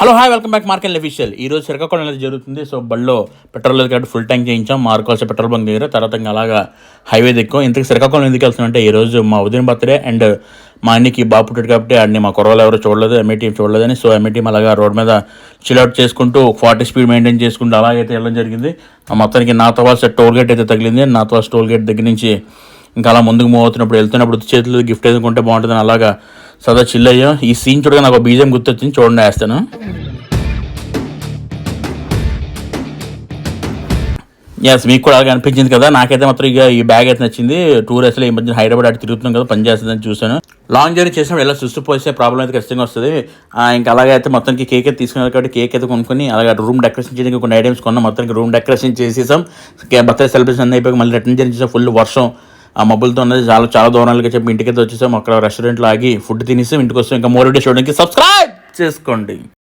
Hello hi welcome back market official. ఈ రోజు శ్రీకాకుళం అనేది జరుగుతుంది. సో బళ్ళో పెట్రోల్ లేదు కాబట్టి ఫుల్ ట్యాంక్ చేయించాం మార్కోల్స్ పెట్రోల్ బంక్ దగ్గర. తర్వాత ఇంకా అలాగా హైవే దిక్కు. ఇంతకు శ్రీకాకుళం ఎందుకు వెళ్తున్నామంటే ఈ రోజు మా ఉదయం బర్త్డే అండ్ మా అన్నికి బాబు పుట్టాడు కాబట్టి అన్ని మా కుర్రలు ఎవరు చూడలేదు, ఎంఏ టీం చూడలేదని. సో ఎంఏ టీం అలాగా రోడ్ మీద చిల్అవుట్ చేసుకుంటూ 40 స్పీడ్ మెయింటైన్ చేసుకుంటూ అలాగైతే వెళ్ళడం జరిగింది. మొత్తానికి నాతవాస్ టోల్ గేట్ అయితే తగిలింది. నాతవాస్ టోల్ గేట్ దగ్గర నుంచి ఇంకా అలా ముందుకు మూవ్ అవుతున్నప్పుడు వెళ్తున్నప్పుడు చేతులు గిఫ్ట్ ఎదుర్కొంటే బాగుంటుందని అలాగా సదా చిల్ అయ్యాం. ఈ సీన్ చూడగా నాకు బీజం గుర్తొచ్చింది, చూడండి వేస్తాను. ఎస్, మీకు కూడా అలాగే అనిపించింది కదా. నాకైతే మాత్రం ఇక ఈ బ్యాగ్ అయితే నచ్చింది. టూర్ అసలు ఈ మధ్య హైదరాబాద్ అటు తిరుగుతున్నాం కదా, పని చేస్తుందని చూశాను. లాంగ్ జర్నీ చేసినప్పుడు ఎలా పోసే ప్రాబ్లం అయితే ఖచ్చితంగా వస్తుంది. ఇంకా అలాగే అయితే మొత్తానికి కేక్ అయితే తీసుకున్నారు కాబట్టి కేక్ అయితే కొనుక్కొని అలాగే రూమ్ డెకరేషన్ చేయడానికి కొన్ని ఐటమ్స్ కొన్నాం. మొత్తానికి రూమ్ డెకరేషన్ చేసేసాం. బర్త్డే సెలబ్రేషన్ అన్నీ అయిపోయి మళ్ళీ రిటర్న్ జర్నీ చేసాం. ఫుల్ వర్షం ఆ మబ్బులతో ఉన్నది. చాలా దూరాలుగా చెప్పి ఇంటికైతే వచ్చేసాం. అక్కడ రెస్టారెంట్లో ఆగి ఫుడ్ తినేసాం, ఇంటికి వస్తాం. ఇంకా మోర్ వీడియోస్ చూడడానికి సబ్స్క్రైబ్ చేసుకోండి.